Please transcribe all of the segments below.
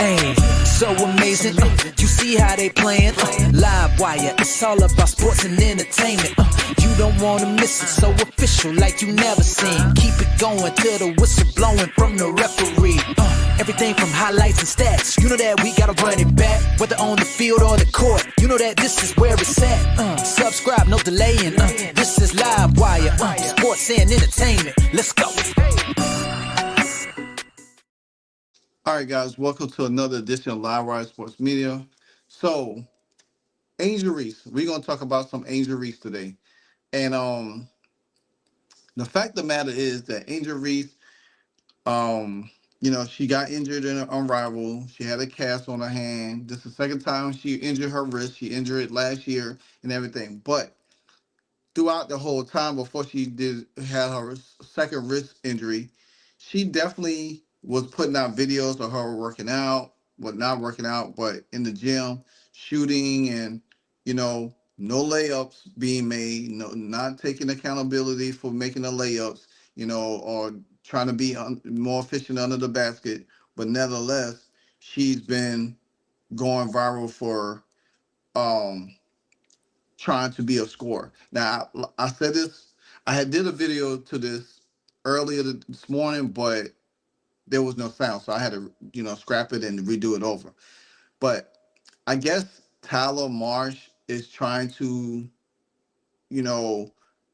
Hey, so amazing. You see how they playing? Live wire, it's all about sports and entertainment. You don't wanna miss it, so official like you never seen. Keep it going till the whistle blowing from the referee. Everything from highlights and stats. You know that we gotta run it back, whether on the field or the court. You know that this is where it's at. Subscribe, no delaying. This is Live Wire, sports and entertainment. Let's go. All right, guys, welcome to another edition of Live Wire Sports Media. So, Angel Reese, we're gonna talk about some Angel Reese today, and the fact of the matter is that Angel Reese, she got injured in an unrival. She had a cast on her hand. This is the second time she injured her wrist. She injured it last year and everything, but throughout the whole time before she did had her second wrist injury, she definitely was putting out videos of her working out, well, not working out, but in the gym, shooting, and no layups being made, no, not taking accountability for making the layups, or trying to be more efficient under the basket. But nevertheless, she's been going viral for um trying to be a scorer. Now, I said this, I had did a video to this earlier this morning, but there was no sound, so I had to, scrap it and redo it over. But I guess Tyler Marsh is trying to, you know,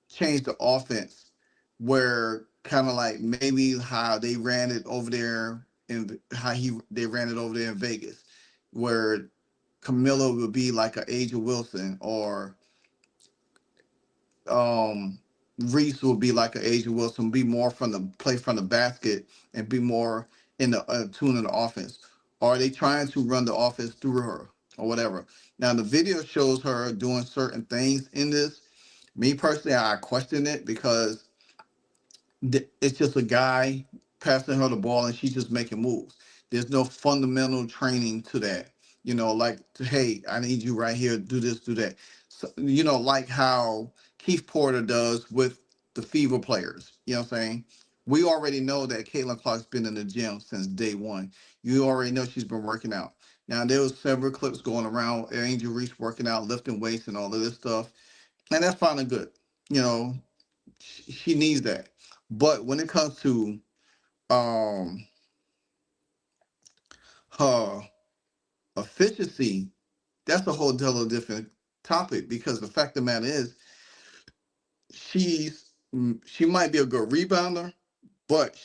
change the offense where kind of like maybe how they ran it over there and how they ran it over there in Vegas, where Camilla would be like an Angel Wilson, or um Reese will be like an Angel Wilson, be more from the play from the basket and be more in the tune of the offense. Or are they trying to run the offense through her or whatever? Now the video shows her doing certain things in this. Me personally, I question it because it's just a guy passing her the ball and she's just making moves. There's no fundamental training to that. Like, hey, I need you right here, do this, do that. So, like how Keith Porter does with the Fever players. You know what I'm saying? We already know that Caitlin Clark's been in the gym since day one. You already know she's been working out. Now, there was several clips going around, Angel Reese working out, lifting weights and all of this stuff. And that's fine and good. You know, she needs that. But when it comes to um her efficiency, that's a whole totally different topic, because the fact of the matter is she might be a good rebounder, but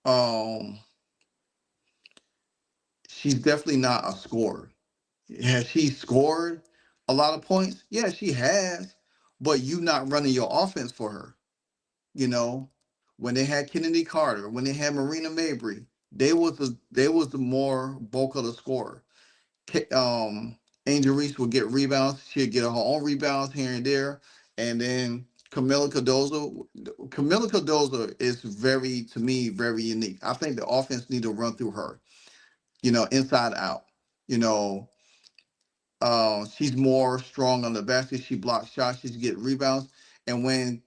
um she's definitely not a scorer. Has she scored a lot of points? Yeah, she has, but you not running your offense for her. you know, when they had Kennedy Carter, when they had Marina Mabry, they was the more bulk of the scorer. Angel Reese would get rebounds. She'd get her own rebounds here and there, and then Camilla Cardozo is very, to me, very unique. I think the offense need to run through her, inside out. You know, she's more strong on the basket. She blocks shots. She get rebounds. And when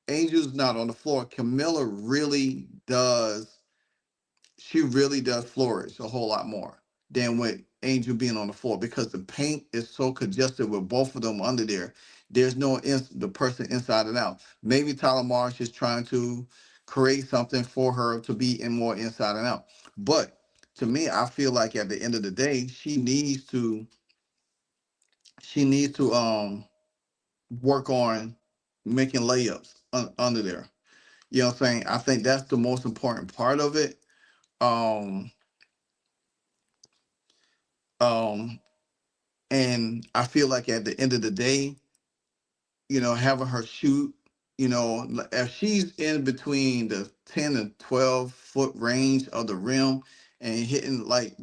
Angel's not on the floor, Camilla really does. She really does flourish a whole lot more than with Angel being on the floor, because the paint is so congested with both of them under there. There's no the person inside and out. Maybe Tyler Marsh is trying to create something for her to be in more inside and out. But to me, I feel like at the end of the day, she needs to work on making layups under there. You know what I'm saying? I think that's the most important part of it. Um, um, and I feel like at the end of the day, having her shoot, if she's in between the 10 and 12-foot range of the rim and hitting like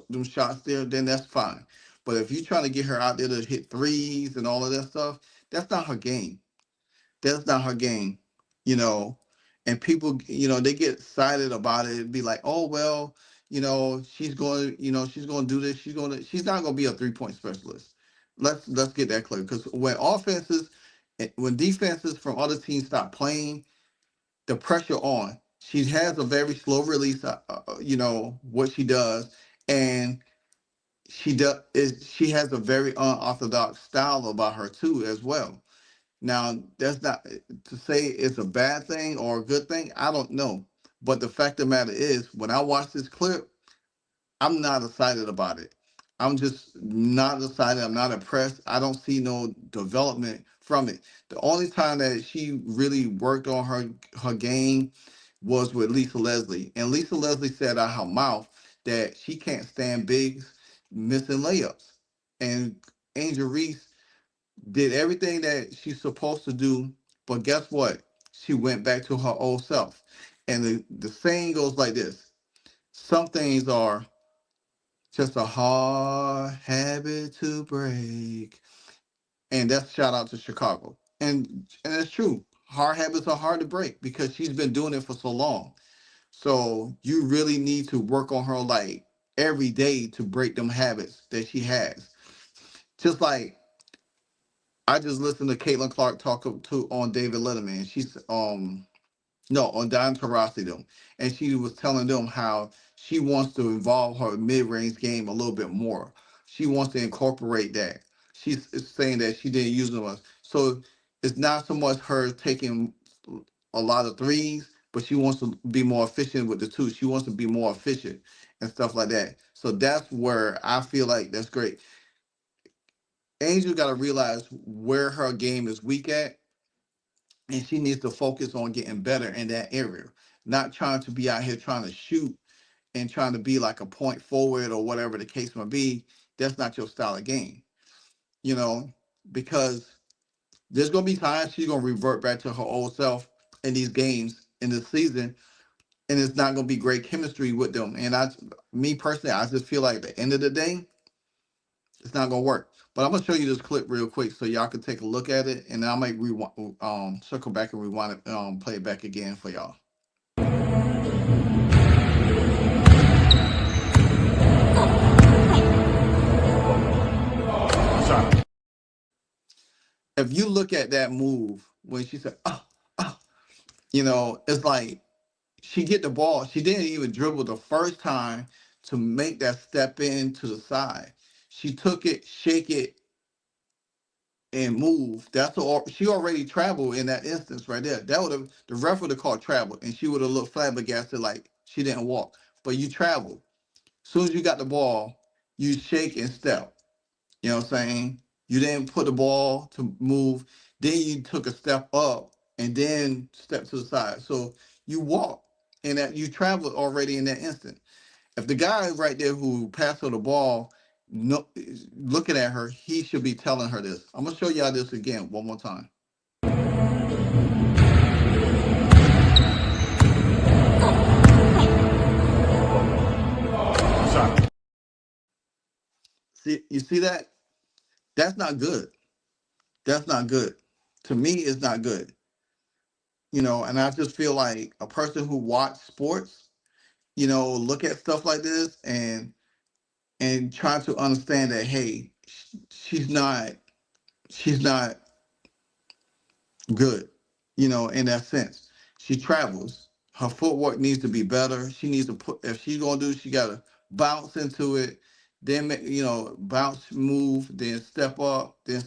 them shots there, then that's fine. But if you're trying to get her out there to hit threes and all of that stuff, that's not her game. That's not her game, you know. And people, they get excited about it and be like, oh well, she's going to do this. She's not going to be a 3-point specialist. Let's get that clear, because when defenses from other teams stop playing, the pressure on, She has a very slow release, what she does, and she has a very unorthodox style about her too as well. Now, that's not to say it's a bad thing or a good thing. I don't know, but the fact of the matter is, when I watch this clip, I'm not excited about it. I'm just not excited. I'm not impressed. I don't see no development from it. The only time that she really worked on her game was with Lisa Leslie, and Lisa Leslie said out her mouth that she can't stand bigs missing layups. And Angel Reese did everything that she's supposed to do, but guess what? She went back to her old self. And the saying goes like this: some things are just a hard habit to break. And that's shout out to Chicago. And it's true. Hard habits are hard to break because she's been doing it for so long. So you really need to work on her like every day to break them habits that she has. Just like I just listened to Caitlin Clark talk to on David Letterman. She's no, on Don Taurasi them, and she was telling them how she wants to involve her mid-range game a little bit more. She wants to incorporate that. She's saying that she didn't use them much, so it's not so much her taking a lot of threes, but she wants to be more efficient with the two. She wants to be more efficient and stuff like that. So that's where I feel like that's great. Angel got to realize where her game is weak at, and she needs to focus on getting better in that area, not trying to be out here trying to shoot and trying to be like a point forward or whatever the case may be. That's not your style of game, you know, because there's gonna be times she's gonna revert back to her old self in these games in this season, and it's not gonna be great chemistry with them. And me personally, I just feel like at the end of the day, it's not gonna work. But I'm gonna show you this clip real quick so y'all can take a look at it, and I might rewind, circle back and rewind it, play it back again for y'all. Sorry. If you look at that move when she said, "Oh, oh," it's like she get the ball. She didn't even dribble the first time to make that step in to the side. She took it, shake it, and move. That's all. She already traveled in that instance right there. That would have the ref would have called travel, and she would have looked flabbergasted like she didn't walk. But you traveled. As soon as you got the ball, you shake and step. You know what I'm saying? You didn't put the ball to move. Then you took a step up and then step to the side. So you walk and that you traveled already in that instant. If the guy right there who passed her the ball, no, looking at her, he should be telling her this. I'm gonna show y'all this again one more time. Sorry. See, you see that? That's not good. That's not good. To me, it's not good. And I just feel like a person who watch sports, look at stuff like this and try to understand that, hey, she's not good, in that sense. She travels. Her footwork needs to be better. She needs to put, if she's gonna do, she gotta bounce into it, then bounce, move, then step up, then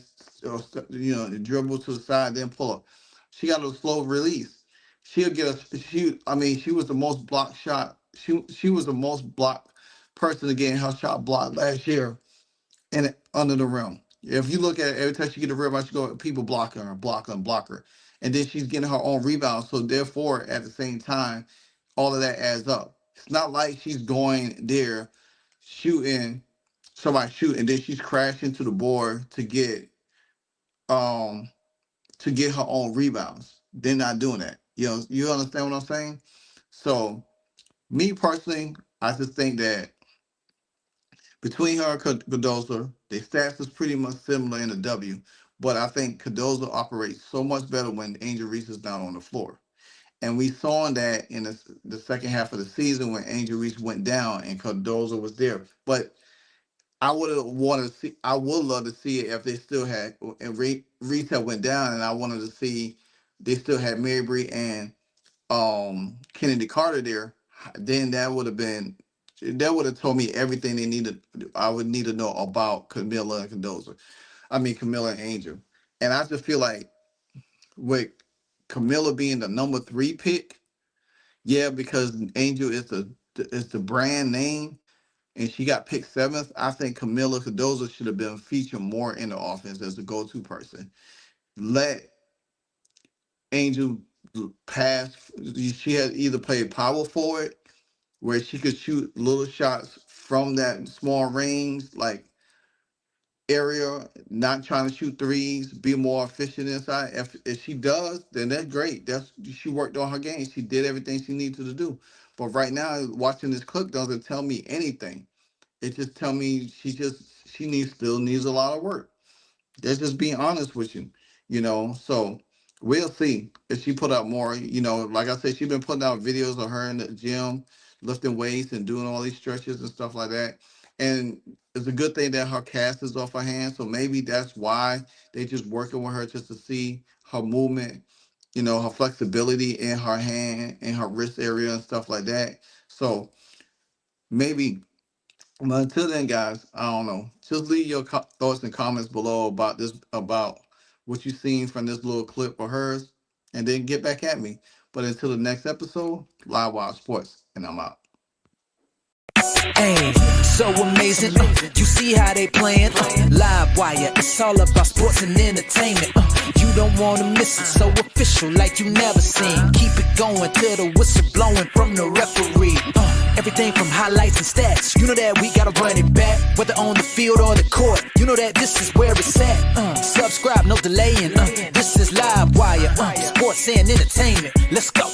dribble to the side, then pull up. She got a slow release. She'll get a she. I mean, she was the most blocked shot. She was the most blocked person to get her shot blocked last year and under the rim. If you look at it, every time she get a rebound, she go people blocking her, block her, block her, and then she's getting her own rebounds. So therefore, at the same time, all of that adds up. It's not like she's going there shooting, somebody shoot, and then she's crashing to the board um to get her own rebounds. They're not doing that. You understand what I'm saying? So me personally, I just think that between her and Cardozo, their stats is pretty much similar in the W, but I think Cardozo operates so much better when Angel Reese is not on the floor. And we saw that in the second half of the season when Angel Reese went down and Cardozo was there. But I would love to see it if they still had, and Reese had went down, and I wanted to see they still had Marybury and Kennedy Carter there, then that would have told me everything they needed. I would need to know about Camilla and Condoza. I mean Camilla and Angel. And I just feel like with Camilla being the number 3 pick, yeah, because Angel is the brand name, and she got picked 7th. I think Camilla Condoza should have been featured more in the offense as the go-to person. Let Angel pass. She had either played power forward, where she could shoot little shots from that small range, like area, not trying to shoot threes, be more efficient inside. If she does, then that's great. That's she worked on her game. She did everything she needed to do. But right now, watching this clip doesn't tell me anything. It just tell me she still needs a lot of work. That's just being honest with you, So we'll see if she put out more. Like I said, she's been putting out videos of her in the gym, lifting weights and doing all these stretches and stuff like that. And it's a good thing that her cast is off her hands. So maybe that's why they just working with her just to see her movement, her flexibility in her hand and her wrist area and stuff like that. So maybe but until then, guys, I don't know. Just leave your thoughts and comments below about what you've seen from this little clip of hers, and then get back at me. But until the next episode, Live Wild Sports, and I'm out. Hey, so amazing. You see how they playing? Live wire, it's all about sports and entertainment. You don't wanna miss it, so official like you never seen. Keep it going till the whistle blowing from the referee. Everything from highlights and stats. You know that we gotta run it back, whether on the field or the court. You know that this is where it's at. Subscribe, no delaying. This is Live Wire, sports and entertainment. Let's go.